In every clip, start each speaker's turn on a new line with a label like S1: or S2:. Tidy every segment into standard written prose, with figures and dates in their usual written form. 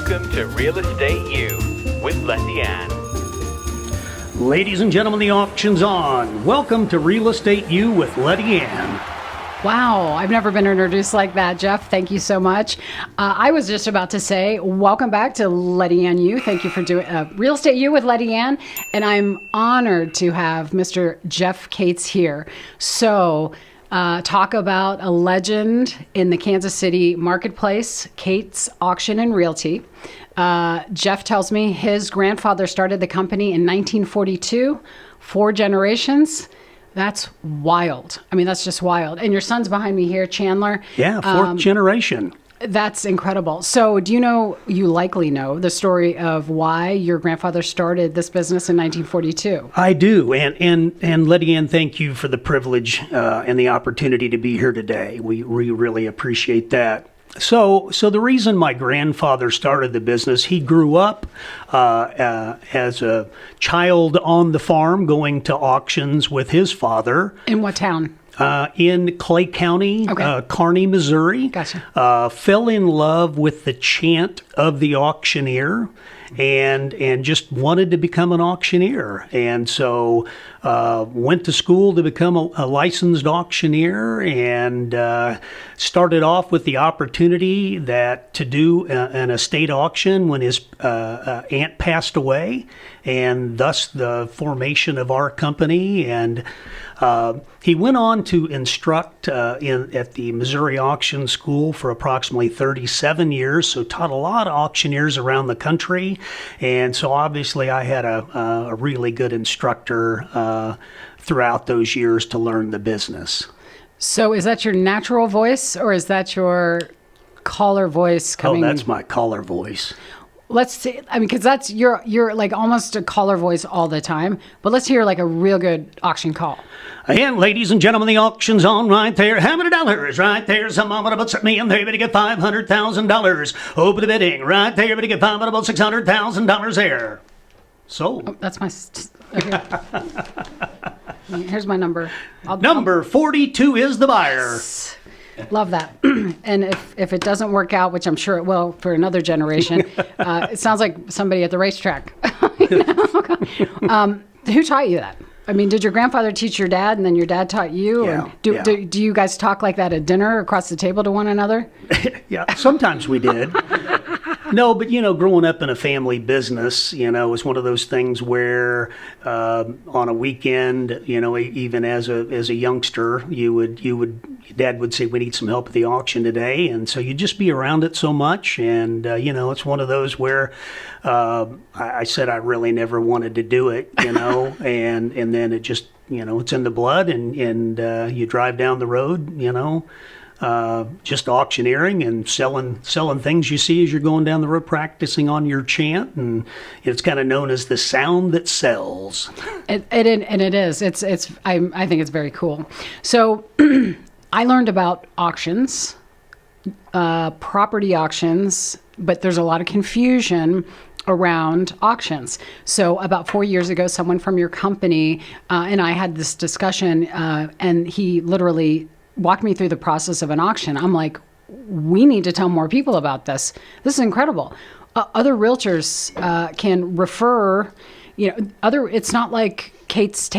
S1: Welcome to Real Estate U with Lettiann.
S2: Ladies and gentlemen, the auction's on. Welcome to Real Estate U with Lettiann.
S3: Wow, I've never been introduced like that, Jeff. Thank you so much. I was just about to say, welcome back to Lettiann U. Thank you for doing Real Estate U with Lettiann. And I'm honored to have Mr. Jeff Cate here. So, talk about a legend in the Kansas City marketplace, Cate's Auction and Realty. Jeff tells me his grandfather started the company in 1942, 4 generations. That's wild. I mean, that's just wild. And your son's behind me here, Chandler.
S2: Yeah, 4th generation.
S3: That's incredible. So do you likely know the story of why your grandfather started this business in 1942?
S2: I do. And Lettiann, thank you for the privilege and the opportunity to be here today. We really appreciate that. So the reason my grandfather started the business, he grew up as a child on the farm going to auctions with his father.
S3: In what town?
S2: In Clay County,
S3: Okay.
S2: Kearney, Missouri.
S3: Gotcha.
S2: Fell in love with the chant of the auctioneer and just wanted to become an auctioneer. And so went to school to become a licensed auctioneer and started off with the opportunity to do an estate auction when his aunt passed away, and thus the formation of our company. And he went on to instruct at the Missouri Auction School for approximately 37 years, so taught a lot of auctioneers around the country. And so obviously I had a really good instructor throughout those years to learn the business.
S3: So is that your natural voice or is that your caller voice coming?
S2: Oh, that's my caller voice.
S3: Let's see. I mean, because that's you're like almost a caller voice all the time. But let's hear like a real good auction call.
S2: And ladies and gentlemen, the auction's on right there. How many dollars? Right there. Some mama about me and there. Better get $500,000. Open the bidding. Right there. Better get about $600,000 there. So.
S3: Oh, that's my. Okay. Here's my number.
S2: Number 42 is the buyer.
S3: Love that. And if it doesn't work out, which I'm sure it will for another generation, it sounds like somebody at the racetrack. Who taught you that? I mean, did your grandfather teach your dad and then your dad taught you?
S2: Yeah,
S3: or do you guys talk like that at dinner across the table to one another?
S2: Yeah, sometimes we did. No, but growing up in a family business, was one of those things where on a weekend, even as a youngster, Dad would say, we need some help at the auction today. And so you'd just be around it so much. And, it's one of those where I said I really never wanted to do it, and then it just, it's in the blood and you drive down the road, just auctioneering and selling things you see as you're going down the road, practicing on your chant, and it's kind of known as the sound that sells.
S3: It is. I think it's very cool. So I learned about auctions, property auctions, but there's a lot of confusion around auctions. So about 4 years ago, someone from your company and I had this discussion, and he literally walked me through the process of an auction. I'm like, we need to tell more people about this. This is incredible. Other realtors can refer, it's not like Cate's,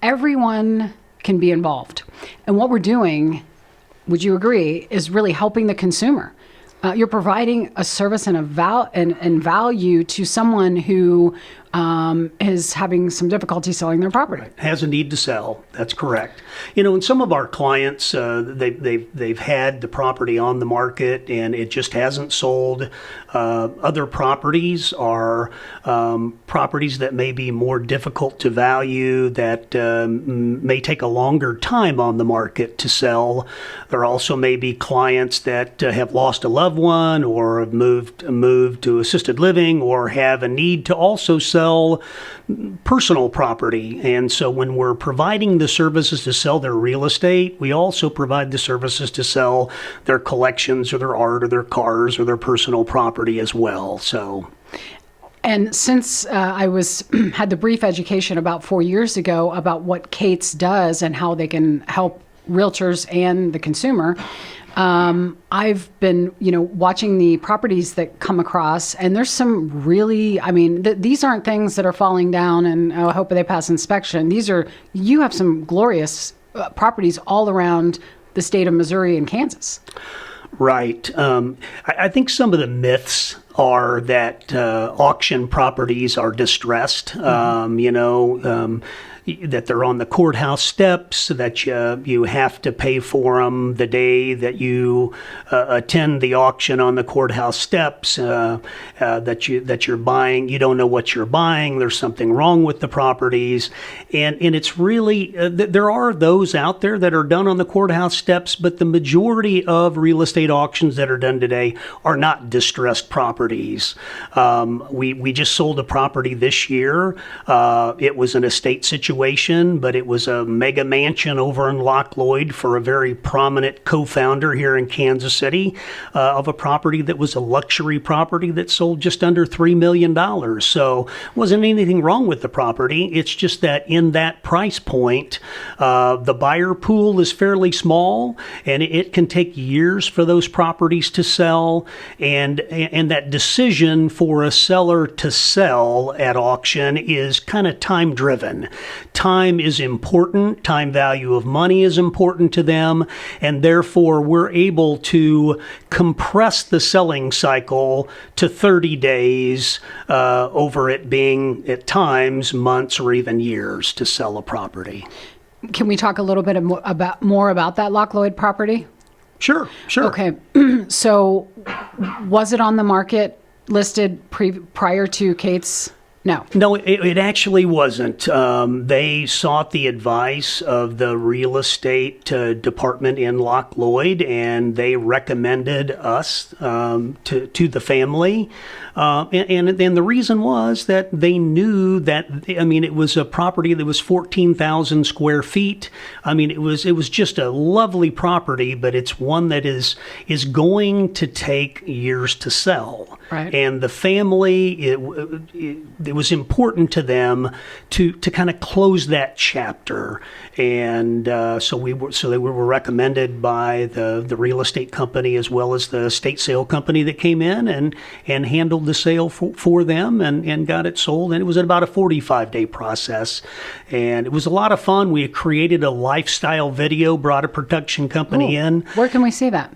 S3: everyone can be involved. And what we're doing, would you agree, is really helping the consumer. You're providing a service and value to someone who is having some difficulty selling their property.
S2: Right. Has a need to sell. That's correct. And some of our clients, they've had the property on the market and it just hasn't sold. Other properties are properties that may be more difficult to value, that may take a longer time on the market to sell. There also may be clients that have lost a loved one or have moved to assisted living or have a need to also sell personal property. And so when we're providing the services to sell their real estate, we also provide the services to sell their collections or their art or their cars or their personal property as well. So.
S3: And since I had the brief education about 4 years ago about what Cate's does and how they can help realtors and the consumer, I've been, watching the properties that come across, and there's some really, these aren't things that are falling down and I hope they pass inspection. You have some glorious properties all around the state of Missouri and Kansas.
S2: Right. I think some of the myths are that auction properties are distressed. That they're on the courthouse steps, that you have to pay for them the day that you attend the auction on the courthouse steps, that you're buying. You don't know what you're buying. There's something wrong with the properties. And it's really, there are those out there that are done on the courthouse steps, but the majority of real estate auctions that are done today are not distressed properties. We just sold a property this year. It was an estate situation, but it was a mega mansion over in Loch Lloyd for a very prominent co-founder here in Kansas City of a property that was a luxury property that sold just under $3 million. So wasn't anything wrong with the property. It's just that in that price point, the buyer pool is fairly small, and it can take years for those properties to sell. And that decision for a seller to sell at auction is kind of time driven. Time is important. Time value of money is important to them. And therefore, we're able to compress the selling cycle to 30 days over it being, at times, months or even years to sell a property.
S3: Can we talk a little bit more about that Loch Lloyd property?
S2: Sure.
S3: Okay. So was it on the market listed prior to Cate's? No,
S2: it actually wasn't. They sought the advice of the real estate department in Loch Lloyd, and they recommended us to the family. And the reason was that they knew that, it was a property that was 14,000 square feet. It was just a lovely property, but it's one that is going to take years to sell.
S3: Right.
S2: And the family, it was important to them to kind of close that chapter. And so they were recommended by the real estate company as well as the estate sale company that came in and handled the sale for them and got it sold. And it was about a 45-day process. And it was a lot of fun. We created a lifestyle video, brought a production company in.
S3: Where can we see that?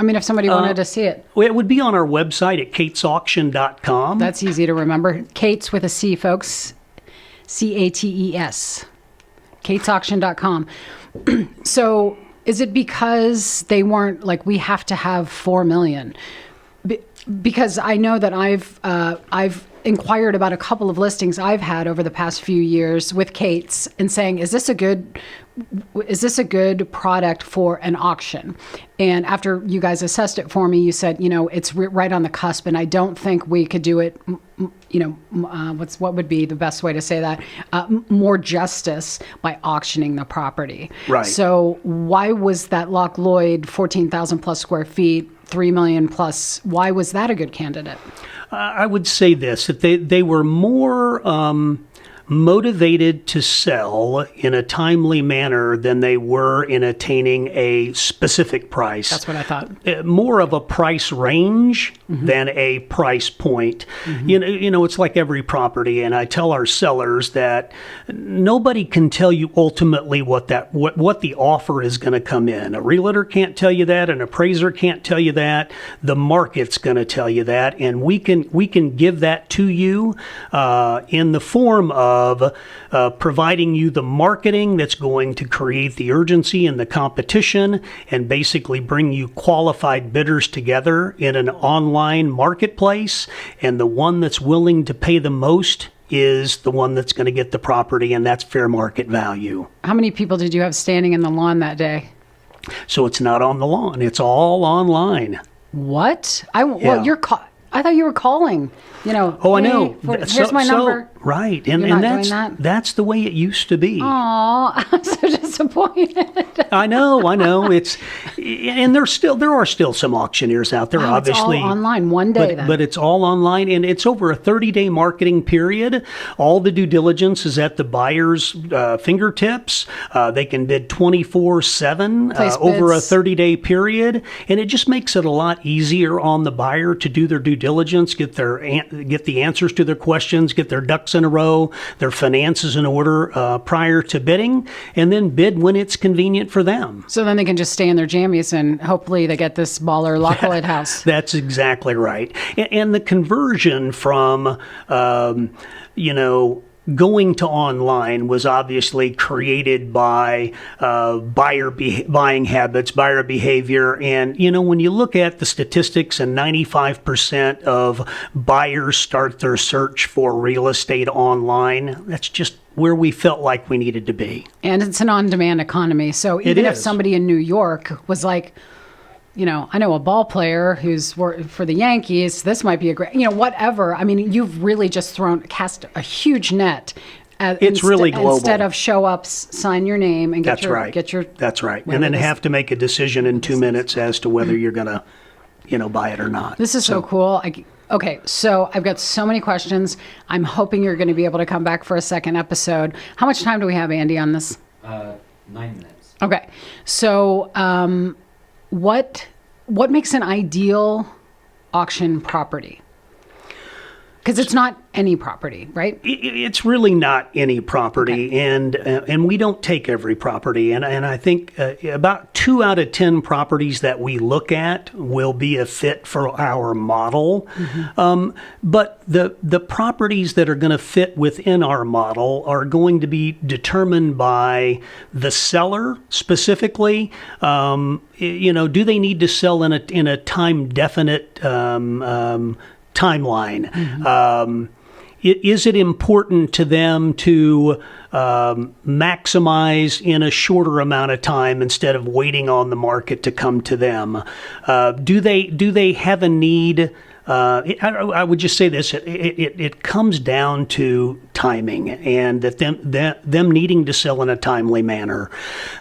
S3: If somebody wanted to see it.
S2: It would be on our website at catesauction.com.
S3: That's easy to remember. Cates with a C, folks. CATES. catesauction.com. So is it because they weren't like, we have to have 4 million? Because I know that I've inquired about a couple of listings I've had over the past few years with Cates and saying, is this a good product for an auction? And after you guys assessed it for me, you said, it's right on the cusp, and I don't think we could do it, what would be the best way to say that? More justice by auctioning the property.
S2: Right.
S3: So why was that Loch Lloyd 14,000 plus square feet, 3 million plus, why was that a good candidate?
S2: I would say this, that they were more motivated to sell in a timely manner than they were in attaining a specific price.
S3: That's what I thought.
S2: More of a price range than a price point. It's like every property, and I tell our sellers that nobody can tell you ultimately what the offer is going to come in. A realtor can't tell you that, an appraiser can't tell you that. The market's going to tell you that, and we can give that to you in the form of providing you the marketing that's going to create the urgency and the competition and basically bring you qualified bidders together in an online marketplace. And the one that's willing to pay the most is the one that's going to get the property, and that's fair market value.
S3: How many people did you have standing in the lawn that day?
S2: So it's not on the lawn. It's all online.
S3: What? I thought you were calling.
S2: I know.
S3: Here's my number.
S2: Right.
S3: You're not doing that?
S2: That's the way it used to be.
S3: Aw, I'm so disappointed.
S2: I know. And there are still some auctioneers out there,
S3: Wow,
S2: obviously.
S3: it's all online one day then.
S2: But it's all online, and it's over a 30-day marketing period. All the due diligence is at the buyer's fingertips. They can bid 24/7 over a 30-day period, and it just makes it a lot easier on the buyer to do their due diligence, get the answers to their questions, get their ducks in a row, their finances in order prior to bidding, and then bid when it's convenient for them.
S3: So then they can just stay in their jammies and hopefully they get this baller Lockwood house.
S2: That's exactly right. And the conversion from, going to online was obviously created by buying habits, buyer behavior. And, when you look at the statistics, and 95% of buyers start their search for real estate online, that's just where we felt like we needed to be.
S3: And it's an on-demand economy. So even if somebody in New York was like, I know a ball player who's for the Yankees, this might be a great, whatever. I mean, you've really just cast a huge net.
S2: It's really global.
S3: Instead of show ups, sign your name and
S2: That's right. And then have to make a decision in 2 minutes as to whether you're going to, buy it or not.
S3: This is so cool. Okay, so I've got so many questions. I'm hoping you're going to be able to come back for a second episode. How much time do we have, Andy, on this?
S4: 9 minutes.
S3: Okay, so what makes an ideal auction property? Because it's not any property, right?
S2: It's really not any property,
S3: okay.
S2: and we don't take every property. And I think about 2 out of 10 properties that we look at will be a fit for our model. Mm-hmm. But the properties that are going to fit within our model are going to be determined by the seller specifically. Do they need to sell in a time definite timeline? Mm-hmm. Is it important to them to maximize in a shorter amount of time instead of waiting on the market to come to them? Do they have a need? I would just say this: it comes down to timing, and that them needing to sell in a timely manner.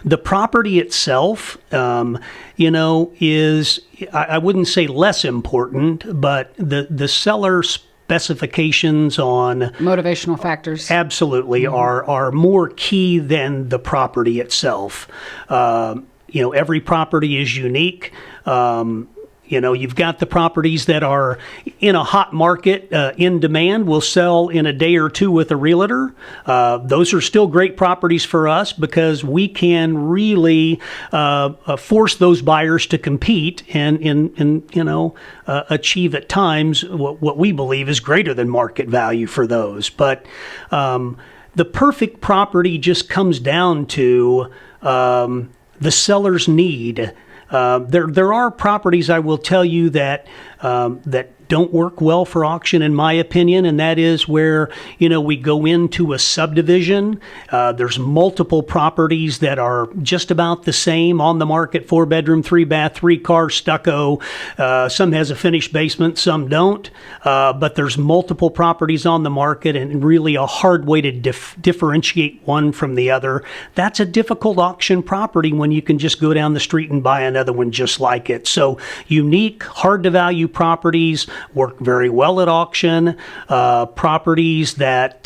S2: The property itself, is, I wouldn't say less important, but the seller specifications on
S3: motivational factors
S2: absolutely are more key than the property itself. Every property is unique. You've got the properties that are in a hot market, in demand, will sell in a day or two with a realtor. Those are still great properties for us because we can really force those buyers to compete and achieve at times what we believe is greater than market value for those. But the perfect property just comes down to the seller's need. There are properties, I will tell you, that don't work well for auction, in my opinion, and that is where, we go into a subdivision. There's multiple properties that are just about the same on the market: 4-bedroom, 3-bath, 3-car, stucco. Some has a finished basement, some don't. But there's multiple properties on the market, and really a hard way to differentiate one from the other. That's a difficult auction property when you can just go down the street and buy another one just like it. So unique, hard to value properties work very well at auction. Properties that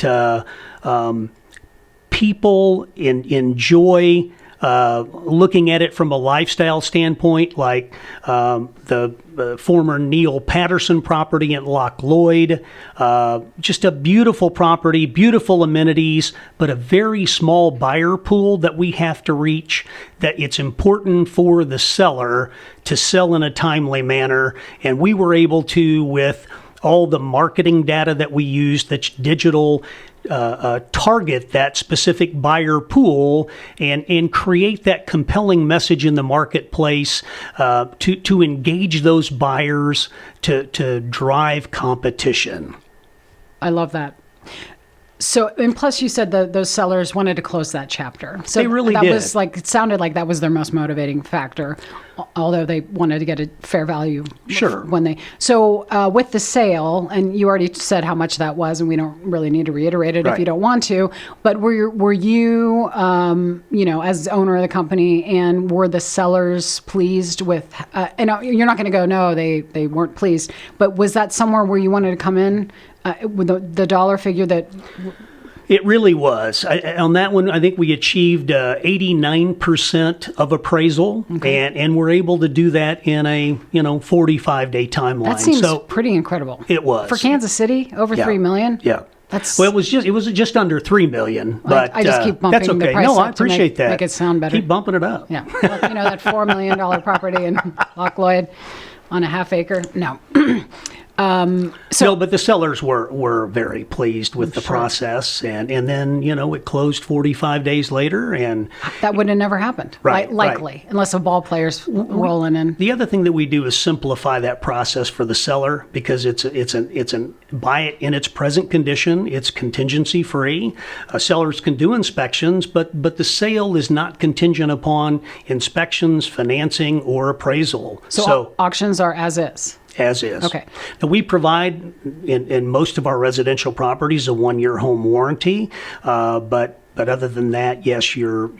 S2: people enjoy looking at it from a lifestyle standpoint, like the former Neil Patterson property at Loch Lloyd. Just a beautiful property, beautiful amenities, but a very small buyer pool that we have to reach, that it's important for the seller to sell in a timely manner. And we were able to, with all the marketing data that we used, that's digital, target that specific buyer pool and create that compelling message in the marketplace to engage those buyers to drive competition.
S3: I love that. So, and plus you said those sellers wanted to close that chapter. So
S2: They really
S3: that
S2: did.
S3: was like, it sounded like that was their most motivating factor, although they wanted to get a fair value.
S2: Sure.
S3: With the sale, and you already said how much that was, and we don't really need to reiterate it if
S2: Right.
S3: you don't want to, but were you, as owner of the company, and were the sellers pleased with, and you're not going to go, no, they weren't pleased, but was that somewhere where you wanted to come in? With the dollar figure that
S2: It really was. On that one, I think we achieved 89% of appraisal, and we're able to do that in a 45-day timeline.
S3: that seems
S2: so
S3: pretty incredible.
S2: it was
S3: for Kansas City, over
S2: Yeah.
S3: $3 million.
S2: Yeah.
S3: That's
S2: Well, it was just under $3 million, but
S3: I just keep bumping
S2: that's okay.
S3: the price
S2: No, I
S3: up to
S2: appreciate that.
S3: make it sound better.
S2: Keep bumping it up.
S3: Yeah, well, that $4 million property in Loch Lloyd on a half acre. No.
S2: No, but the sellers were very pleased with the process, and then it closed 45 days later, and
S3: That would have never happened.
S2: Right,
S3: Likely, unless a ball player's rolling in.
S2: the other thing that we do is simplify that process for the seller, because it's buy it in its present condition. It's contingency free. Sellers can do inspections, but the sale is not contingent upon inspections, financing, or appraisal.
S3: So auctions are as is.
S2: As is.
S3: Okay.
S2: Now, we provide in most of our residential properties a 1-year home warranty, but other than that, yes, you're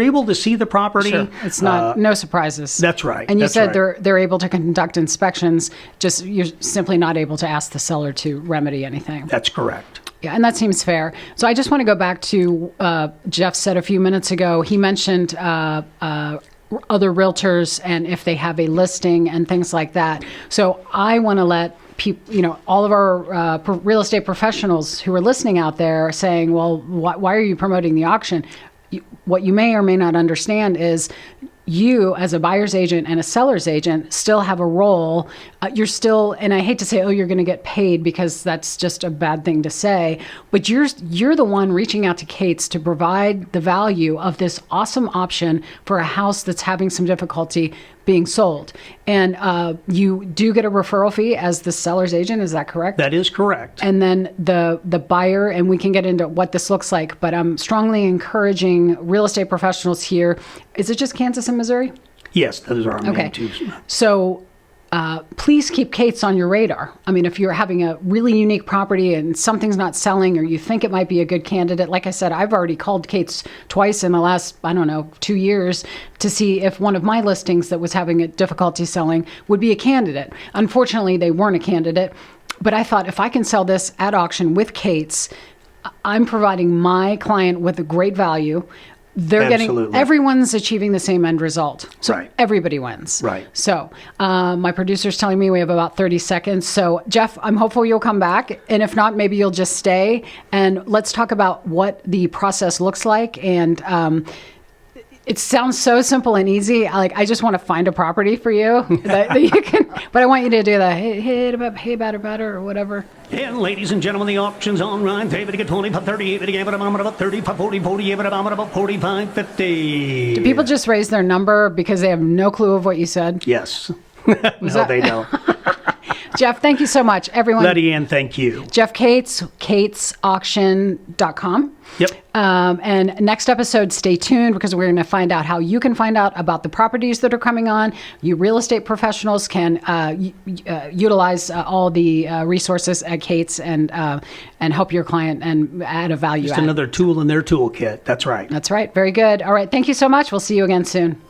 S2: able to see the property.
S3: Sure. It's not no surprises.
S2: That's right.
S3: And you
S2: That's
S3: said
S2: right.
S3: they're able to conduct inspections. Just you're simply not able to ask the seller to remedy anything.
S2: That's correct.
S3: Yeah, and that seems fair. So I just want to go back to Jeff said a few minutes ago. He mentioned other realtors and if they have a listing and things like that. So I want to let people, all of our real estate professionals who are listening out there are saying, well, why are you promoting the auction? What you may or may not understand is you, as a buyer's agent and a seller's agent, still have a role. You're still, and I hate to say, oh, you're going to get paid, because that's just a bad thing to say, but you're the one reaching out to Cates to provide the value of this awesome option for a house that's having some difficulty being sold. And you do get a referral fee as the seller's agent, is that correct?
S2: That is correct.
S3: And then the buyer, and we can get into what this looks like, but I'm strongly encouraging real estate professionals here. Is it just Kansas and Missouri?
S2: Yes, those are our
S3: Okay.
S2: main two.
S3: So please keep Cates on your radar. I mean, if you're having a really unique property and something's not selling, or you think it might be a good candidate, like I said, I've already called Cates twice in the last, 2 years to see if one of my listings that was having a difficulty selling would be a candidate. Unfortunately, they weren't a candidate, but I thought if I can sell this at auction with Cates, I'm providing my client with a great value. They're
S2: Absolutely.
S3: everyone's achieving the same end result. So
S2: Right.
S3: everybody wins.
S2: Right.
S3: So my producer's telling me we have about 30 seconds. So Jeff, I'm hopeful you'll come back. And if not, maybe you'll just stay. And let's talk about what the process looks like. And it sounds so simple and easy. I just want to find a property for you that you can, but I want you to do the hey, batter, or whatever.
S2: And ladies and gentlemen, the auction's on right. 25, 30, 35, 40, 45, 50.
S3: Do people just raise their number because they have no clue of what you said?
S2: Yes. No, they don't.
S3: Jeff, thank you so much. Everyone,
S2: Lettiann, thank you.
S3: Jeff Cates, catesauction.com.
S2: Yep.
S3: And next episode, stay tuned, because we're going to find out how you can find out about the properties that are coming on. You real estate professionals can utilize all the resources at Cates and help your client and add a value
S2: Just
S3: add.
S2: another tool in their toolkit. That's right.
S3: That's right. Very good. All right. Thank you so much. We'll see you again soon.